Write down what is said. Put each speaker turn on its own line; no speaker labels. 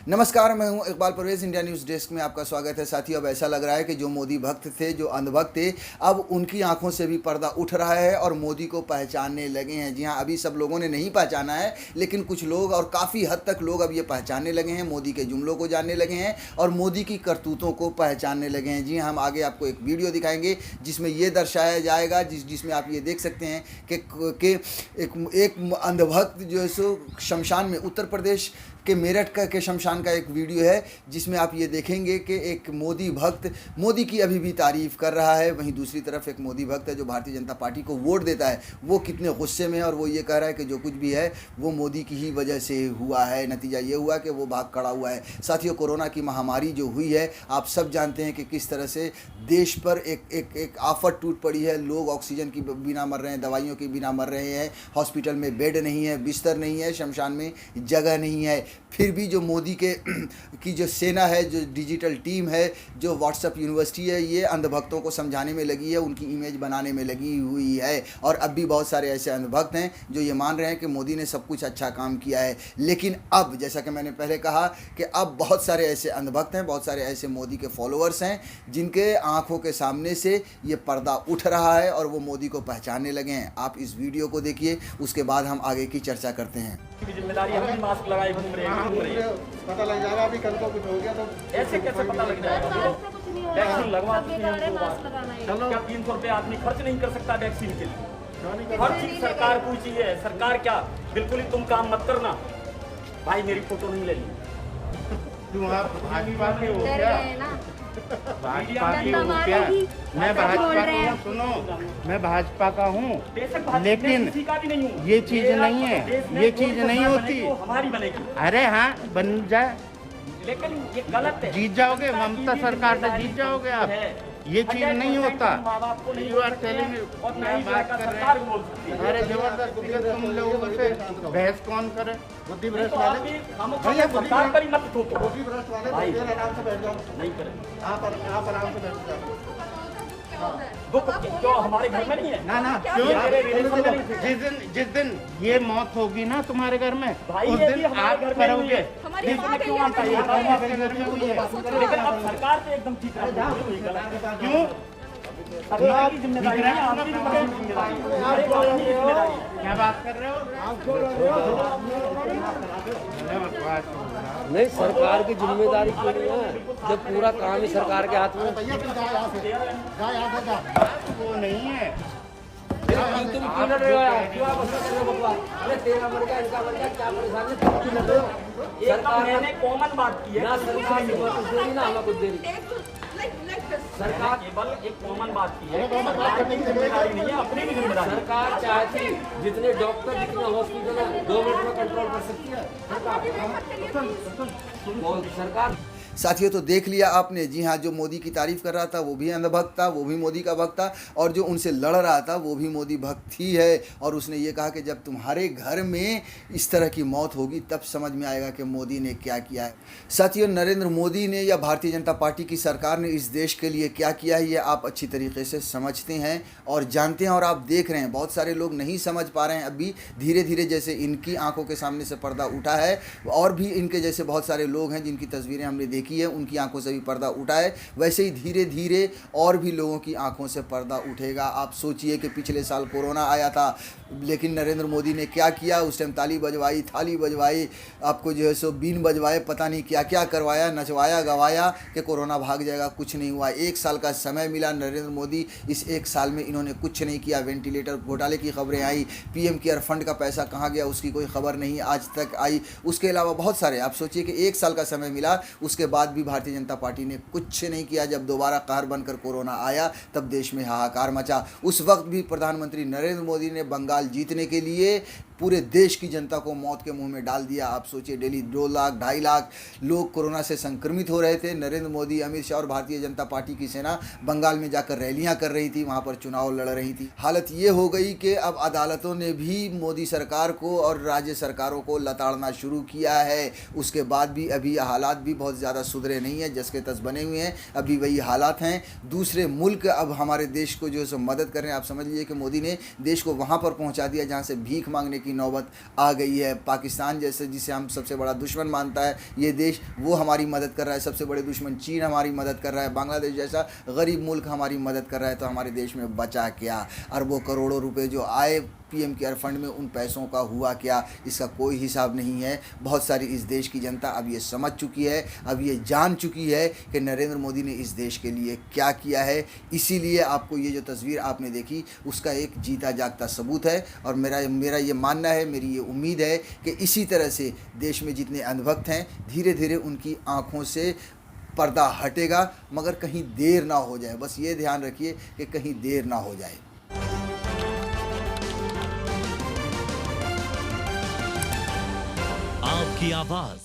नमस्कार, मैं हूं Iqbal Parvez. India news desk में आपका स्वागत है। साथियों, अब ऐसा लग रहा है कि जो मोदी भक्त थे, जो अंधभक्त थे, अब उनकी आंखों से भी पर्दा उठ रहा है और मोदी को पहचानने लगे हैं। जी हां, अभी सब लोगों ने नहीं पहचाना है, लेकिन कुछ लोग और काफ़ी हद तक लोग अब ये पहचानने लगे हैं, मोदी के जुमलों को जानने लगे हैं और मोदी की करतूतों को पहचानने लगे हैं। जी हां, हम आगे आपको एक वीडियो दिखाएंगे जिसमें ये दर्शाया जाएगा, जिसमें आप ये देख सकते हैं कि एक अंधभक्त जो है सो शमशान में, उत्तर प्रदेश के मेरठ के शमशान का एक वीडियो है जिसमें आप ये देखेंगे कि एक मोदी भक्त मोदी की अभी भी तारीफ़ कर रहा है। वहीं दूसरी तरफ एक मोदी भक्त है जो भारतीय जनता पार्टी को वोट देता है, वो कितने गुस्से में है और वो ये कह रहा है कि जो कुछ भी है वो मोदी की ही वजह से हुआ है। नतीजा ये हुआ कि वो भाग खड़ा हुआ है। साथियों, कोरोना की महामारी जो हुई है, आप सब जानते हैं कि किस तरह से देश पर एक आफत टूट पड़ी है। लोग ऑक्सीजन की बिना मर रहे हैं, दवाइयों के बिना मर रहे हैं, हॉस्पिटल में बेड नहीं है, बिस्तर नहीं है, शमशान में जगह नहीं है। फिर भी जो मोदी की जो सेना है, जो डिजिटल टीम है, जो व्हाट्सएप यूनिवर्सिटी है, ये अंधभक्तों को समझाने में लगी है, उनकी इमेज बनाने में लगी हुई है। और अब भी बहुत सारे ऐसे अंधभक्त हैं जो ये मान रहे हैं कि मोदी ने सब कुछ अच्छा काम किया है। लेकिन अब, जैसा कि मैंने पहले कहा, कि अब बहुत सारे ऐसे अंधभक्त हैं, बहुत सारे ऐसे मोदी के फॉलोअर्स हैं जिनके आंखों के सामने से ये पर्दा उठ रहा है और वो मोदी को पहचानने लगे हैं। आप इस वीडियो को देखिए, उसके बाद हम आगे की चर्चा करते हैं।
जिम्मेदारी हम भी मास्क लगाए घूम रहे हैं।
पता लग जाएगा अभी कल को कुछ हो गया तो
ऐसे कैसे पता लग जाएगा? वैक्सीन लगवा चुके हैं। चलो, क्या 300 रुपये आदमी खर्च नहीं कर सकता वैक्सीन के लिए? हर चीज सरकार को चाहिए। सरकार क्या, बिल्कुल ही तुम काम मत करना। भाई मेरी फोटो नहीं ले ली।
तुम आप भाजपा के हो क्या? भाजपा की हो
जनता
क्या?
मारेगी,
मैं
ऐसा बोल
भाजपा
रहे
का
हैं।
हूँ, सुनो, मैं भाजपा का हूँ,
बेशक भाजपा
लेकिन
किसी का भी नहीं हूँ।
ये चीज
मेरा
नहीं है,
देश में
ये
कोई
चीज
सरकार
नहीं
बनेगी
होती।
तो हमारी बनेगी,
अरे हाँ, बन जाए,
लेकिन ये गलत है।
जीत जाओगे, ममता सरकार से जीत जाओगे आप। ये चीज नहीं होता। यू आर टेलिंग,
और
मैं
नहीं
बात कर
सरकार
रहे
बोल सकती है।
अरे जबरदस्ती तुम लोगों से बहस कौन करे? बुद्धि
नहीं
भ्रष्ट
तो आप
वाले,
भी हम सरकार पर ही मत ठोको।
बुद्धि भ्रष्ट वाले
भाई,
बैठिए, आराम से बैठ जाओ।
नहीं करेंगे।
आप आराम से बैठ जाओ।
दुख क्यों हमारे घर में नहीं है?
ना
ये मेरे रिलेशन में नहीं थे।
जिस दिन ये मौत होगी ना तुम्हारे घर में,
भाई,
उस
ये भी
दिन
हमारे
आप
घर में हुई
करोगे।
है।
हमारी माँ
क्यों मानता है? ये
हमारे घर में हुई है।
लेकिन अब सरकार पे एकदम ठीक है।
क्यों?
सरकार की जिम्मेदारी नहीं है, आपकी भी बड़ी जिम्मेदारी है। हर एक आदमी की जिम्मेदारी है।
क्या बात कर रहे हो?
नहीं, सरकार की जिम्मेदारी क्यों नहीं है जब पूरा काम ही सरकार के हाथ में है?
वो नहीं है।
तुम क्यों लड़ रहे हो यार? क्यों आप ऐसा कर रहे हो बकवास? अरे तेरा मर गया, इनका मर गया, क्या परेशानी है? तुम क्यों लड़ रहे हो?
सरकार मैंने कॉमन बात की है।
ना सरकार की बात कुछ देरी, ना हमें कुछ देरी।
सरकार केवल एक कॉमन बात की है। सरकार की जिम्मेदारी नहीं है, अपनी भी जिम्मेदारी है।
सरकार चाहती जितने डॉक्टर, जितने हॉस्पिटल है 2 मिनट में कंट्रोल कर सकती है सरकार।
साथियों, तो देख लिया आपने। जी हाँ, जो मोदी की तारीफ़ कर रहा था वो भी अंधभक्त था, वो भी मोदी का भक्त था, और जो उनसे लड़ रहा था वो भी मोदी भक्त ही है। और उसने ये कहा कि जब तुम्हारे घर में इस तरह की मौत होगी तब समझ में आएगा कि मोदी ने क्या किया है। साथियों, नरेंद्र मोदी ने या भारतीय जनता पार्टी की सरकार ने इस देश के लिए क्या किया है, ये आप अच्छी तरीके से समझते हैं और जानते हैं और आप देख रहे हैं। बहुत सारे लोग नहीं समझ पा रहे हैं अभी। धीरे धीरे जैसे इनकी आंखों के सामने से पर्दा उठा है, और भी इनके जैसे बहुत सारे लोग हैं जिनकी तस्वीरें हमने देखी है, उनकी आंखों से भी पर्दा उठा है। वैसे ही धीरे धीरे और भी लोगों की आंखों से पर्दा उठेगा। आप सोचिए कि पिछले साल कोरोना आया था, लेकिन नरेंद्र मोदी ने क्या किया? उस टाइम ताली बजवाई, थाली बजवाई, आपको जो है सो बीन बजवाए, पता नहीं क्या क्या करवाया, नचवाया गवाया कि कोरोना भाग जाएगा। कुछ नहीं हुआ। 1 साल का समय मिला नरेंद्र मोदी, इस 1 साल में इन्होंने कुछ नहीं किया। वेंटिलेटर घोटाले की खबरें आई, पीएम केयर फंड का पैसा कहाँ गया उसकी कोई खबर नहीं आज तक आई। उसके अलावा बहुत सारे, आप सोचिए कि 1 साल का समय मिला, उसके बाद भी भारतीय जनता पार्टी ने कुछ नहीं किया। जब दोबारा कहर बनकर कोरोना आया तब देश में हाहाकार मचा। उस वक्त भी प्रधानमंत्री नरेंद्र मोदी ने बंगाल जीतने के लिए पूरे देश की जनता को मौत के मुंह में डाल दिया। आप सोचिए, डेली 2 लाख 2.5 लाख लोग कोरोना से संक्रमित हो रहे थे। नरेंद्र मोदी, अमित शाह और भारतीय जनता पार्टी की सेना बंगाल में जाकर रैलियां कर रही थी, वहां पर चुनाव लड़ रही थी। हालत ये हो गई कि अब अदालतों ने भी मोदी सरकार को और राज्य सरकारों को लताड़ना शुरू किया है। उसके बाद भी अभी हालात भी बहुत ज़्यादा सुधरे नहीं है, जस के तस बने हुए हैं, अभी वही हालात हैं। दूसरे मुल्क अब हमारे देश को जो है सो मदद कर रहे हैं। आप समझ लीजिए कि मोदी ने देश को वहाँ पर पहुँचा दिया जहाँ से भीख मांगने की की नौबत आ गई है। पाकिस्तान जैसे जिसे हम सबसे बड़ा दुश्मन मानता है ये देश, वो हमारी मदद कर रहा है। सबसे बड़े दुश्मन चीन हमारी मदद कर रहा है। बांग्लादेश जैसा गरीब मुल्क हमारी मदद कर रहा है, तो हमारे देश में बचा क्या? अरबों करोड़ों रुपए जो आए पीएम केयर फंड में, उन पैसों का हुआ क्या? इसका कोई हिसाब नहीं है। बहुत सारी इस देश की जनता अब ये समझ चुकी है, अब ये जान चुकी है कि नरेंद्र मोदी ने इस देश के लिए क्या किया है। इसीलिए आपको ये जो तस्वीर आपने देखी उसका एक जीता जागता सबूत है। और मेरा ये मानना है, मेरी ये उम्मीद है कि इसी तरह से देश में जितने अंधभक्त हैं धीरे धीरे उनकी आँखों से पर्दा हटेगा, मगर कहीं देर ना हो जाए। बस ये ध्यान रखिए कि कहीं देर ना हो जाए।
आपकी आवाज